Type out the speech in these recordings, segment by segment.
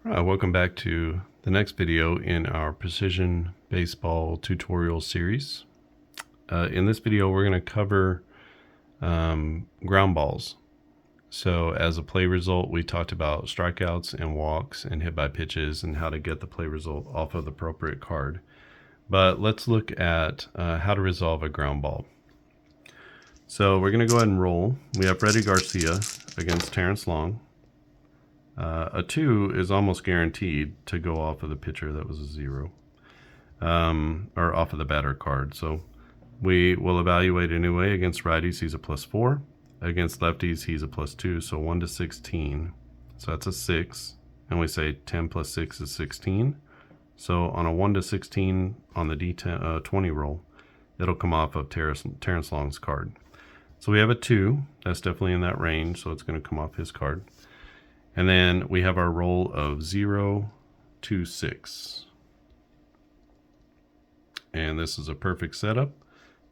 Welcome back to the next video in our Precision Baseball tutorial series. In this video, we're going to cover ground balls. So as a play result, we talked about strikeouts and walks and hit by pitches and how to get the play result off of the appropriate card. But let's look at how to resolve a ground ball. So we're going to go ahead and roll. We have Freddie Garcia against Terrence Long. A 2 is almost guaranteed to go off of the pitcher that was a 0, or off of the batter card. So we will evaluate anyway. Against righties, he's a +4. Against lefties, he's a +2. So 1 to 16. So that's a 6. And we say 10 plus 6 is 16. So on a 1 to 16 on the D10, 20 roll, it'll come off of Terrence Long's card. So we have a 2. That's definitely in that range. So it's going to come off his card. And then we have our roll of 0 to 6. And this is a perfect setup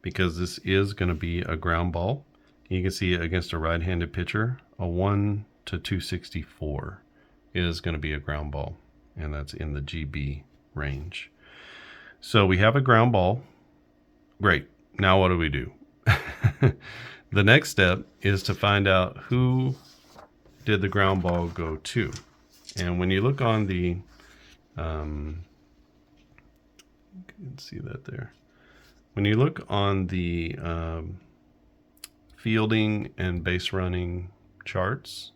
because this is going to be a ground ball. You can see against a right-handed pitcher, a 1 to 264 is going to be a ground ball. And that's in the GB range. So we have a ground ball. Great. Now what do we do? The next step is to find out who did the ground ball go to. And when you look on the you can see that there. When you look on the fielding and base running charts,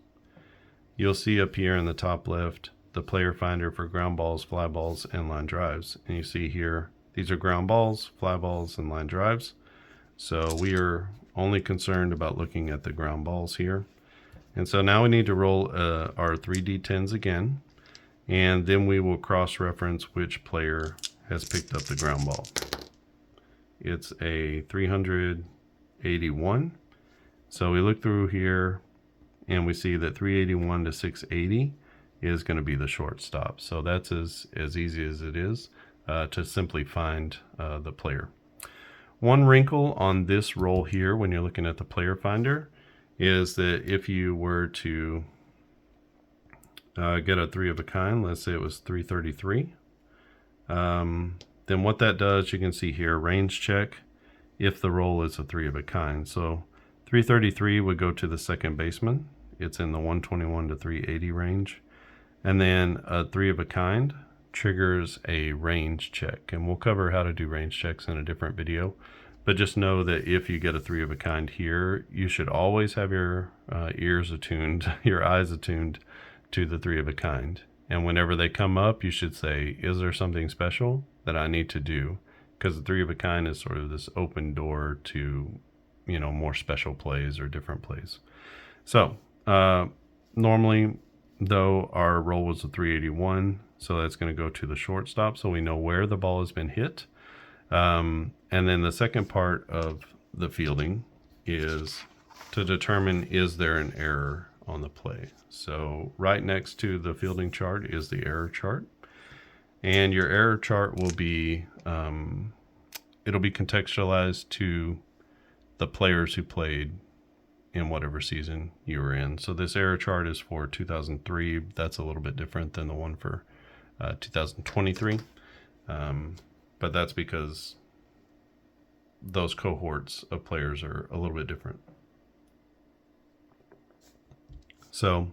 you'll see up here in the top left the player finder for ground balls, fly balls, and line drives. And you see here these are ground balls, fly balls, and line drives. So we are only concerned about looking at the ground balls here. And so now we need to roll our 3D10s again, and then we will cross-reference which player has picked up the ground ball. It's a 381. So we look through here, and we see that 381 to 680 is going to be the shortstop. So that's as easy as it is to simply find the player. One wrinkle on this roll here when you're looking at the player finder is that if you were to get a 3 of a kind, let's say it was 333, then what that does, you can see here, range check if the roll is a 3 of a kind. So 333 would go to the second baseman. It's in the 121 to 380 range. And then a 3 of a kind triggers a range check. And we'll cover how to do range checks in a different video. But just know that if you get a 3 of a kind here, you should always have your ears attuned, your eyes attuned to the 3 of a kind. And whenever they come up, you should say, is there something special that I need to do? Because the 3 of a kind is sort of this open door to, more special plays or different plays. So normally, though, our roll was a 381. So that's going to go to the shortstop. So we know where the ball has been hit. And then the second part of the fielding is to determine, is there an error on the play? So right next to the fielding chart is the error chart. And your error chart will be, it'll be contextualized to the players who played in whatever season you were in. So this error chart is for 2003. That's a little bit different than the one for 2023. But that's because those cohorts of players are a little bit different. So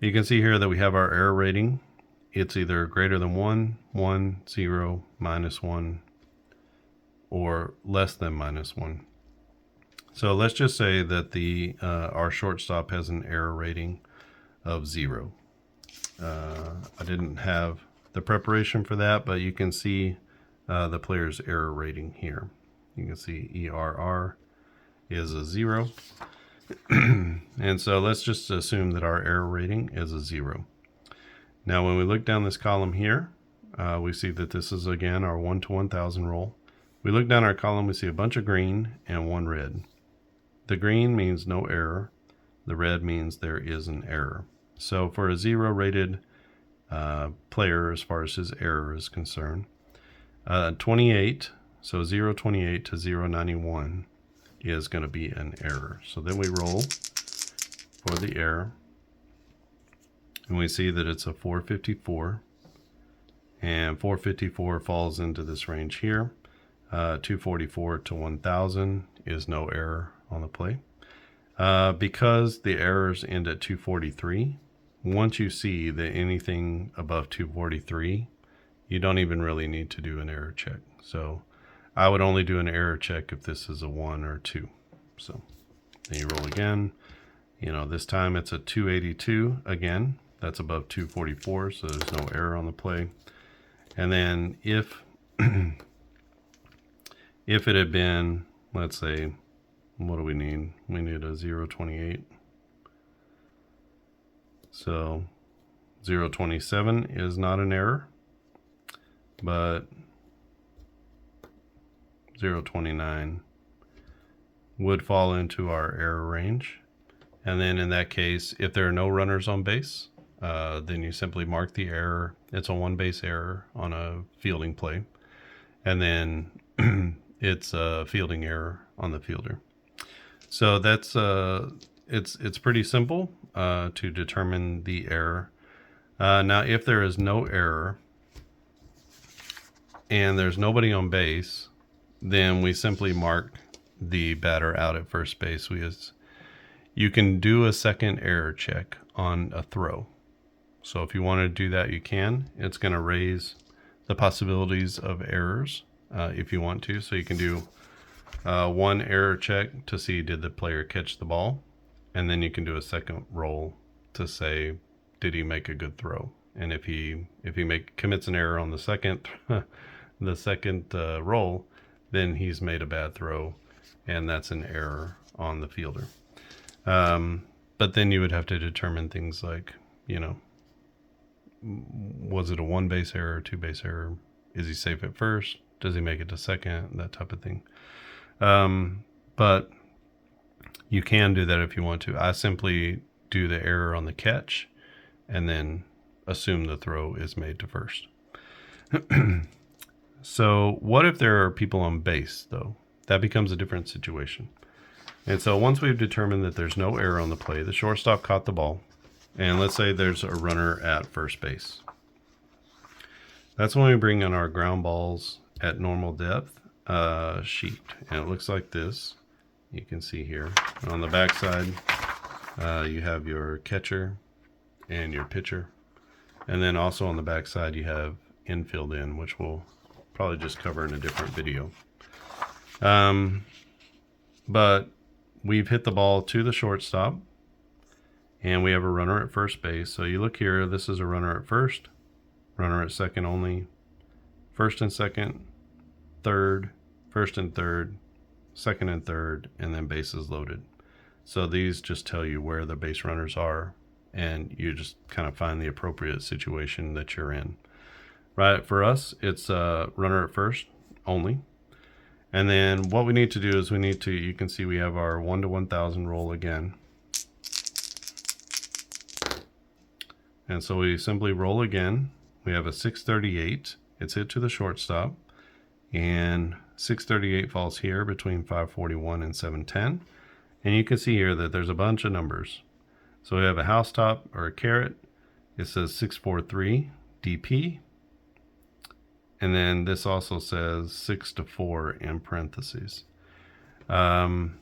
you can see here that we have our error rating. It's either greater than 1, 1, 0, -1, or less than -1. So let's just say that our shortstop has an error rating of 0. I didn't have the preparation for that, but you can see the player's error rating here. You can see ERR is a 0. And so let's just assume that our error rating is a 0. Now when we look down this column here, we see that this is again our 1 to 1000 roll. We look down our column, we see a bunch of green and 1 red. The green means no error. The red means there is an error. So for a 0 rated player, as far as his error is concerned, 28, so 028 to 091 is going to be an error. So then we roll for the error. and we see that it's a 454, and 454 falls into this range here. 244 to 1000 is no error on the play. Because the errors end at 243, once you see that anything above 243, you don't even really need to do an error check. So I would only do an error check if this is a 1 or 2. So then you roll again. This time it's a 282 again. That's above 244, so there's no error on the play. And then if if it had been, let's say, what do we need? We need a 028. So 027 is not an error, but 029 would fall into our error range. And then in that case, if there are no runners on base, then you simply mark the error. It's a 1 base error on a fielding play. And then it's a fielding error on the fielder. So that's it's pretty simple to determine the error. Now, if there is no error and there's nobody on base, then we simply mark the batter out at first base. You can do a second error check on a throw. So if you want to do that, you can. It's going to raise the possibilities of errors if you want to. So you can do one error check to see did the player catch the ball, and then you can do a second roll to say did he make a good throw. And if he commits an error on the second roll, then he's made a bad throw, and that's an error on the fielder. But then you would have to determine things like, was it a 1 base error, 2 base error? Is he safe at first? Does he make it to second? That type of thing. But you can do that if you want to. I simply do the error on the catch and then assume the throw is made to first. So what if there are people on base, though? That becomes a different situation. And so once we've determined that there's no error on the play, the shortstop caught the ball, and let's say there's a runner at first base. That's when we bring in our ground balls at normal depth sheet. And it looks like this. You can see here. On the back side, you have your catcher and your pitcher. And then also on the back side, you have infield in, which we'll probably just cover in a different video. But we've hit the ball to the shortstop, and we have a runner at first base. So you look here, this is a runner at first, runner at second only, first and second, third, first and third, second and third, and then bases loaded. So these just tell you where the base runners are, and you just kind of find the appropriate situation that you're in. Right, for us, it's a runner at first only. And then what we need to do is you can see we have our 1 to 1000 roll again. And so we simply roll again. We have a 638. It's hit to the shortstop. And 638 falls here between 541 and 710. And you can see here that there's a bunch of numbers. So we have a housetop or a caret. It says 643 DP. And then this also says 6 to 4 in parentheses. On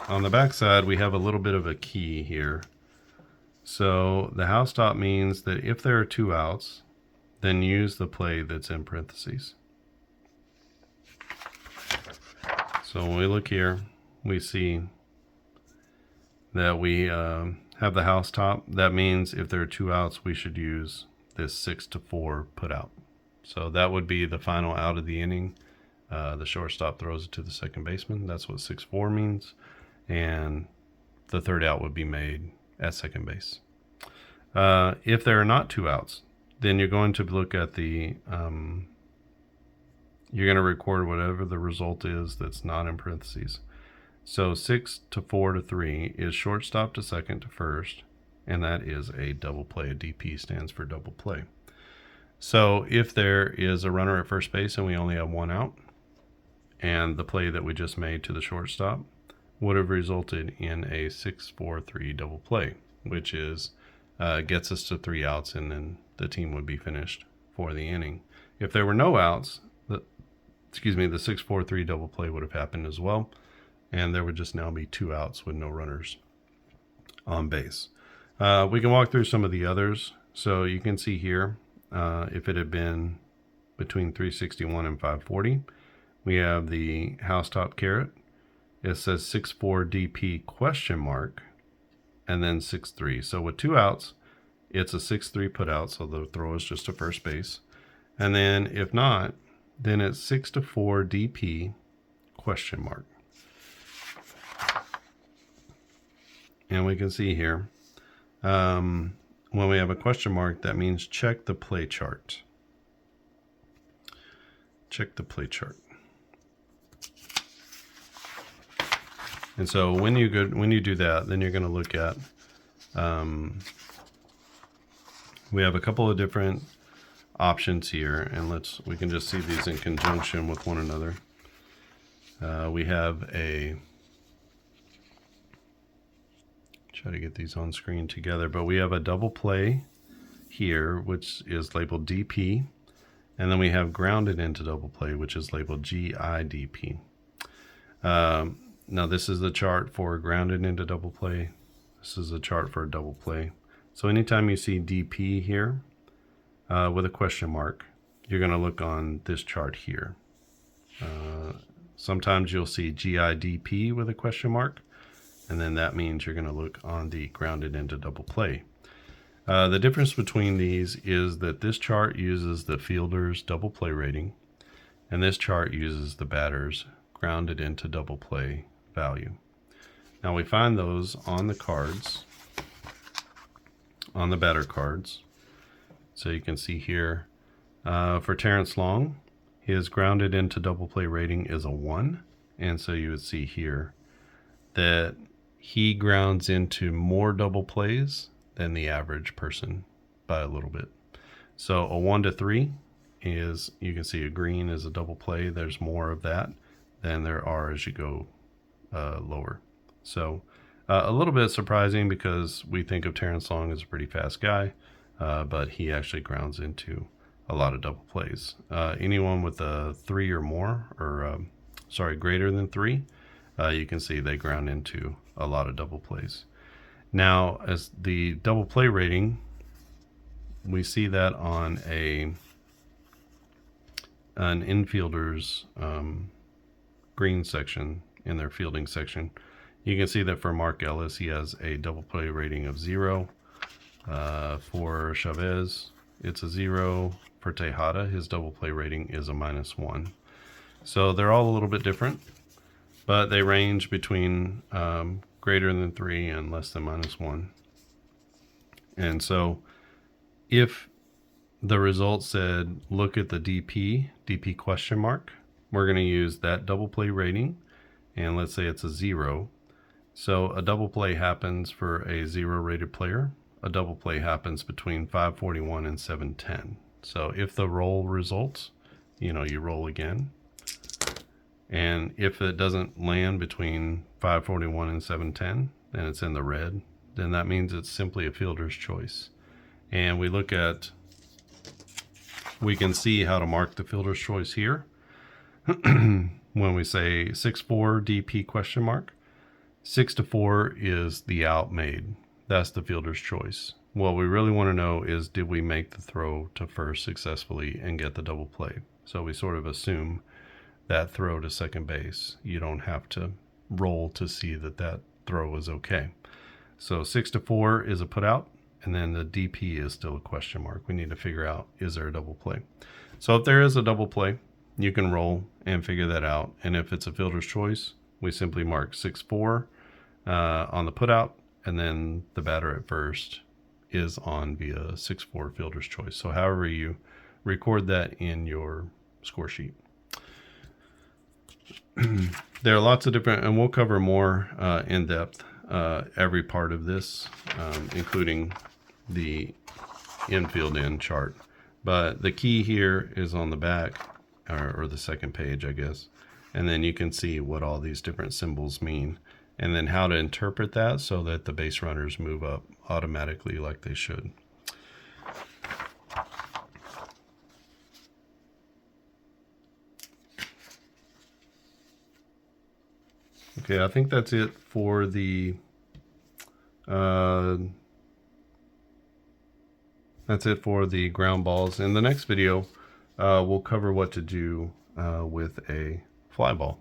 the back side, we have a little bit of a key here. So the housetop means that if there are 2 outs, then use the play that's in parentheses. So when we look here, we see that we have the housetop. That means if there are 2 outs, we should use this 6 to 4 put out. So that would be the final out of the inning. The shortstop throws it to the second baseman. That's what 6-4 means. And the third out would be made at second base. If there are not 2 outs, then you're going to look at the, you're going to record whatever the result is that's not in parentheses. So 6 to 4 to 3 is shortstop to second to first, and that is a double play. A DP stands for double play. So if there is a runner at first base and we only have 1 out, and the play that we just made to the shortstop, would have resulted in a 6-4-3 double play, which is gets us to 3 outs, and then the team would be finished for the inning. If there were no outs, the 6-4-3 double play would have happened as well, and there would just now be 2 outs with no runners on base. We can walk through some of the others. So you can see here, if it had been between 361 and 540, we have the housetop carrot. It says 6-4 DP question mark, and then 6-3. So with 2 outs, it's a 6-3 put out, so the throw is just to first base. And then if not, then it's 6-4 DP question mark. And we can see here, when we have a question mark, that means check the play chart. Check the play chart. And so when you do that, then you're going to look at, we have a couple of different options here, and we can just see these in conjunction with one another. We have try to get these on screen together, but we have a double play here, which is labeled DP, and then we have grounded into double play, which is labeled GIDP. Now this is the chart for grounded into double play. This is a chart for a double play. So anytime you see DP here with a question mark, you're going to look on this chart here. Sometimes you'll see GIDP with a question mark, and then that means you're going to look on the grounded into double play. The difference between these is that this chart uses the fielder's double play rating, and this chart uses the batter's grounded into double play value. Now we find those on the cards, on the batter cards. So you can see here, for Terrence Long, his grounded into double play rating is a 1. And so you would see here that he grounds into more double plays than the average person by a little bit. So a 1 to 3 is, you can see a green is a double play. There's more of that than there are as you go lower. So a little bit surprising because we think of Terrence Long as a pretty fast guy, but he actually grounds into a lot of double plays. Anyone with a 3 or more, or greater than 3, you can see they ground into a lot of double plays. Now, as the double play rating, we see that on an infielder's green section in their fielding section. You can see that for Mark Ellis, he has a double play rating of 0. For Chavez, it's a 0. For Tejada, his double play rating is a -1. So they're all a little bit different, but they range between greater than 3 and less than -1. And so if the result said, look at the DP question mark, we're going to use that double play rating, and let's say it's a 0. So a double play happens for a 0 rated player. A double play happens between 541 and 710. So if the roll results, you roll again. And if it doesn't land between 541 and 710, then it's in the red. Then that means it's simply a fielder's choice. And we can see how to mark the fielder's choice here. When we say 6-4 DP question mark, 6-4 is the out made. That's the fielder's choice. What we really want to know is, did we make the throw to first successfully and get the double play? So we sort of assume that throw to second base. You don't have to roll to see that throw was okay. So 6-4 is a put out, and then the DP is still a question mark. We need to figure out, is there a double play? So if there is a double play, you can roll and figure that out. And if it's a fielder's choice, we simply mark 6-4 on the put out, and then the batter at first is on via 6-4 fielder's choice. So however you record that in your score sheet. There are lots of different, and we'll cover more in depth every part of this, including the infield in chart. But the key here is on the back, or the second page, I guess. And then you can see what all these different symbols mean. and then how to interpret that so that the base runners move up automatically like they should. Okay, I think that's it for the ground balls. In the next video, we'll cover what to do with a fly ball.